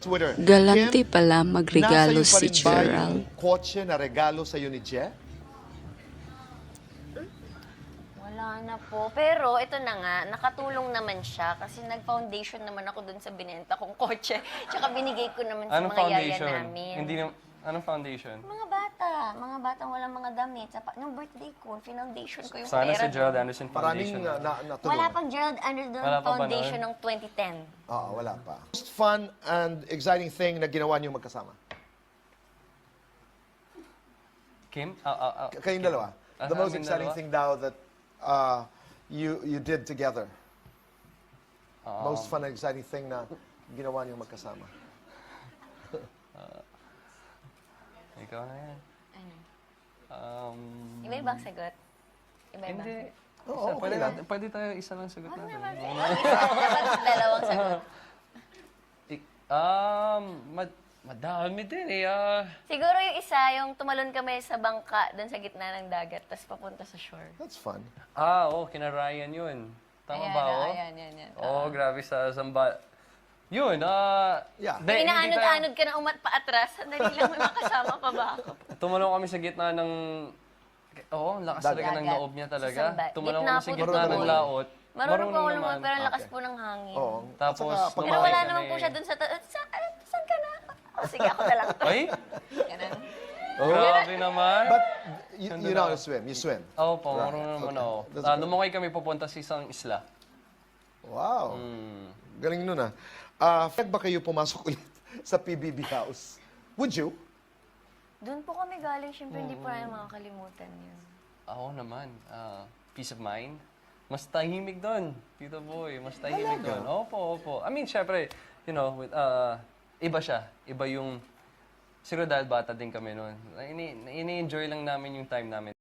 Twitter. Galante Kim, pala magregalo nasa iyo pa si rin ba Gerald. yung kotse na regalo sa ni Je? Wala na po. Pero ito na nga, nakatulong naman siya kasi nag-foundation naman ako dun sa binenta kong kotse. Tsaka binigay ko naman sa Anong mga yaya foundation? namin. Hindi na, anong foundation? Mga batang walang mga damit. Nung birthday ko, foundation ko yung Sana pera sa Gerald doon. Anderson Maraming Foundation. natulungan. Wala pang Gerald Anderson Wala pa ba Foundation nun? ng 2010. Oo, wala pa. Most fun and exciting thing na ginawa niyo magkasama? Kim? Kayong dalawa. The most aming exciting dalawa? thing daw that you did together. Most fun and exciting thing na ginawa niyo magkasama. Ikaw na yan. Iba-ibang sagot. Iba-ibang Hindi. sagot. Oo, okay pwede, lang. pwede tayo isa lang sagot natin. Dapat dalawang sagot. Madami din eh. Siguro yung isa, yung tumalon kami sa bangka doon sa gitna ng dagat, tapos papunta sa shore. That's fun. Kina Ryan yun. Tama Ayan, ba ako? Ayan. Grabe sa Zamba. Yun, Yeah. hindi Inaanod-anod ka na paatras, sandali lang may makasama pa ba ako? Tumalong kami sa gitna ng... ang lakas talaga ng Dagat. loob niya talaga. Sa Zamba. Tumalong Gitna kami sa po gitna doon. ng laot. Marunong po ako lumangoy, naman. pero ang lakas Okay. po ng hangin. Oo. Tapos, At saka, Pero lumakad wala kami. naman po siya doon sa... Saan ka na? Sige, ako na lang. Ay? Ganun. Grabe naman. But you know how to swim. You swim. Oo po, marunong naman ako. That's good. Lumakay kami papunta sa isang isla. Wow. Galing nun ah. Fred ba kayo pumasok ulit sa PBB House? Would you? Doon po kami galing, syempre hindi po namin makakalimutan yun. Ako naman, peace of mind. Mas tahimik doon, Tito Boy. Mas tahimik doon. Opo. I mean, syempre, you know, iba siya. Iba yung... Siguro dahil bata din kami noon. Ini-enjoy lang namin yung time namin.